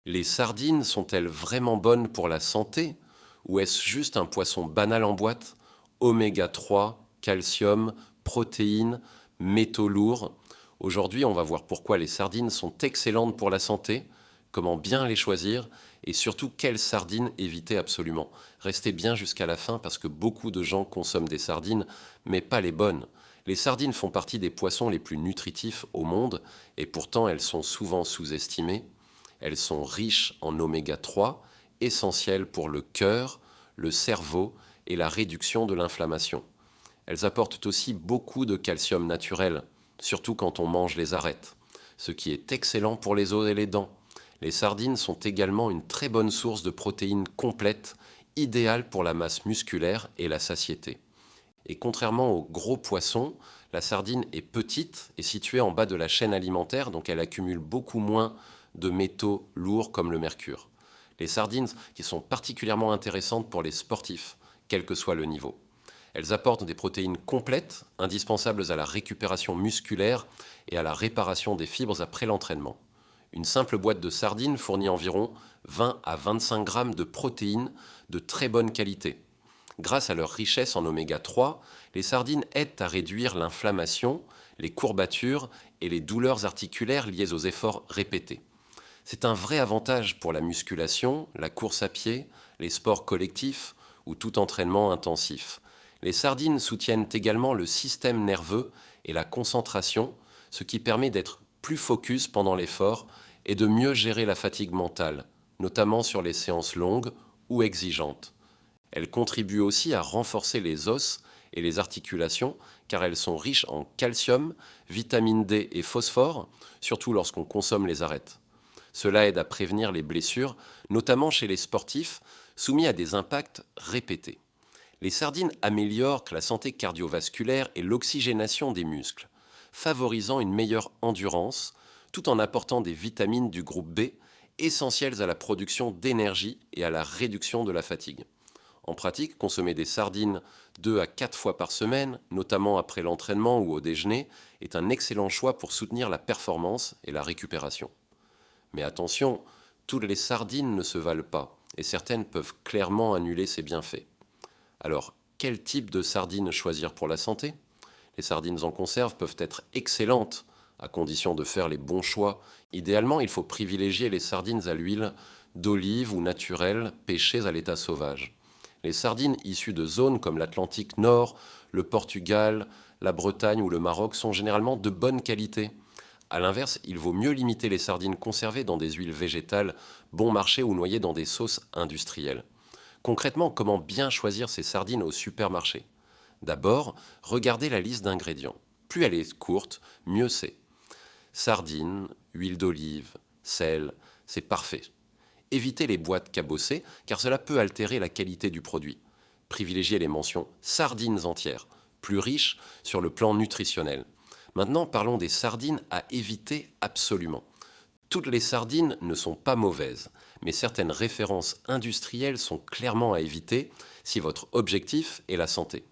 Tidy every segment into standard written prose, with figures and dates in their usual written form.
Les sardines sont-elles vraiment bonnes pour la santé ou est-ce juste un poisson banal en boîte? Oméga 3, calcium, protéines, métaux lourds. Aujourd'hui, on va voir pourquoi les sardines sont excellentes pour la santé, comment bien les choisir et surtout quelles sardines éviter absolument. Restez bien jusqu'à la fin parce que beaucoup de gens consomment des sardines, mais pas les bonnes. Les sardines font partie des poissons les plus nutritifs au monde et pourtant elles sont souvent sous-estimées. Elles sont riches en oméga 3, essentiels pour le cœur, le cerveau et la réduction de l'inflammation. Elles apportent aussi beaucoup de calcium naturel, surtout quand on mange les arêtes, ce qui est excellent pour les os et les dents. Les sardines sont également une très bonne source de protéines complètes, idéale pour la masse musculaire et la satiété. Et contrairement aux gros poissons, la sardine est petite et située en bas de la chaîne alimentaire, donc elle accumule beaucoup moins de métaux lourds comme le mercure. Les sardines qui sont particulièrement intéressantes pour les sportifs, quel que soit le niveau. Elles apportent des protéines complètes, indispensables à la récupération musculaire et à la réparation des fibres après l'entraînement. Une simple boîte de sardines fournit environ 20 à 25 grammes de protéines de très bonne qualité. Grâce à leur richesse en oméga 3, les sardines aident à réduire l'inflammation, les courbatures et les douleurs articulaires liées aux efforts répétés. C'est un vrai avantage pour la musculation, la course à pied, les sports collectifs ou tout entraînement intensif. Les sardines soutiennent également le système nerveux et la concentration, ce qui permet d'être plus focus pendant l'effort et de mieux gérer la fatigue mentale, notamment sur les séances longues ou exigeantes. Elles contribuent aussi à renforcer les os et les articulations car elles sont riches en calcium, vitamine D et phosphore, surtout lorsqu'on consomme les arêtes. Cela aide à prévenir les blessures, notamment chez les sportifs soumis à des impacts répétés. Les sardines améliorent la santé cardiovasculaire et l'oxygénation des muscles, favorisant une meilleure endurance tout en apportant des vitamines du groupe B essentielles à la production d'énergie et à la réduction de la fatigue. En pratique, consommer des sardines 2 à 4 fois par semaine, notamment après l'entraînement ou au déjeuner, est un excellent choix pour soutenir la performance et la récupération. Mais attention, toutes les sardines ne se valent pas, et certaines peuvent clairement annuler ces bienfaits. Alors, quel type de sardines choisir pour la santé? Les sardines en conserve peuvent être excellentes, à condition de faire les bons choix. Idéalement, il faut privilégier les sardines à l'huile d'olive ou naturelles, pêchées à l'état sauvage. Les sardines issues de zones comme l'Atlantique Nord, le Portugal, la Bretagne ou le Maroc sont généralement de bonne qualité. A l'inverse, il vaut mieux limiter les sardines conservées dans des huiles végétales bon marché ou noyées dans des sauces industrielles. Concrètement, comment bien choisir ces sardines au supermarché? D'abord, regardez la liste d'ingrédients. Plus elle est courte, mieux c'est. Sardines, huile d'olive, sel, c'est parfait. Évitez les boîtes cabossées car cela peut altérer la qualité du produit. Privilégiez les mentions sardines entières, plus riches sur le plan nutritionnel. Maintenant, parlons des sardines à éviter absolument. Toutes les sardines ne sont pas mauvaises, mais certaines références industrielles sont clairement à éviter si votre objectif est la santé.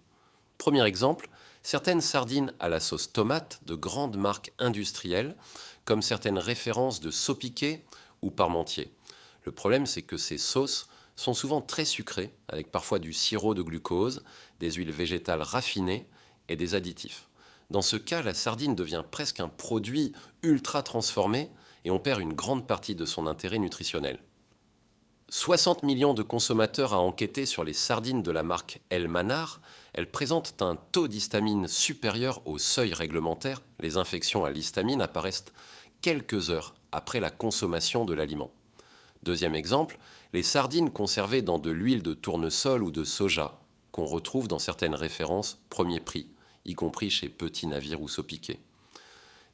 Premier exemple, certaines sardines à la sauce tomate de grandes marques industrielles, comme certaines références de Sopiquet ou Parmentier. Le problème, c'est que ces sauces sont souvent très sucrées, avec parfois du sirop de glucose, des huiles végétales raffinées et des additifs. Dans ce cas, la sardine devient presque un produit ultra transformé et on perd une grande partie de son intérêt nutritionnel. 60 millions de consommateurs à enquêter sur les sardines de la marque El Manar. Elles présentent un taux d'histamine supérieur au seuil réglementaire. Les infections à l'histamine apparaissent quelques heures après la consommation de l'aliment. Deuxième exemple, les sardines conservées dans de l'huile de tournesol ou de soja, qu'on retrouve dans certaines références premier prix, y compris chez Petit Navire ou Sopiquet.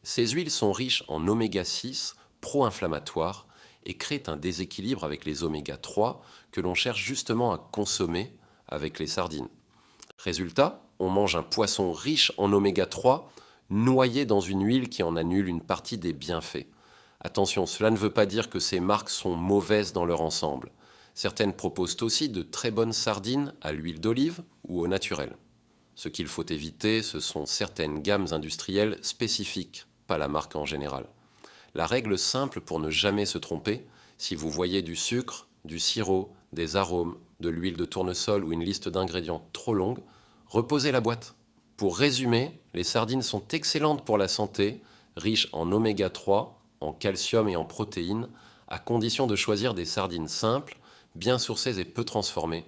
Ces huiles sont riches en oméga 6 pro-inflammatoires et créent un déséquilibre avec les oméga 3 que l'on cherche justement à consommer avec les sardines. Résultat, on mange un poisson riche en oméga 3 noyé dans une huile qui en annule une partie des bienfaits. Attention, cela ne veut pas dire que ces marques sont mauvaises dans leur ensemble. Certaines proposent aussi de très bonnes sardines à l'huile d'olive ou au naturel. Ce qu'il faut éviter, ce sont certaines gammes industrielles spécifiques, pas la marque en général. La règle simple pour ne jamais se tromper, Si vous voyez du sucre, du sirop, des arômes, de l'huile de tournesol ou une liste d'ingrédients trop longue, reposez la boîte. Pour résumer, les sardines sont excellentes pour la santé, riches en oméga 3, en calcium et en protéines, à condition de choisir des sardines simples, bien sourcées et peu transformées.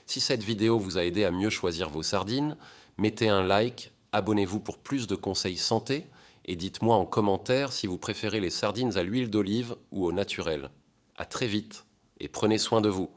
Si cette vidéo vous a aidé à mieux choisir vos sardines, mettez un like, abonnez-vous pour plus de conseils santé et dites-moi en commentaire si vous préférez les sardines à l'huile d'olive ou au naturel. À très vite et prenez soin de vous.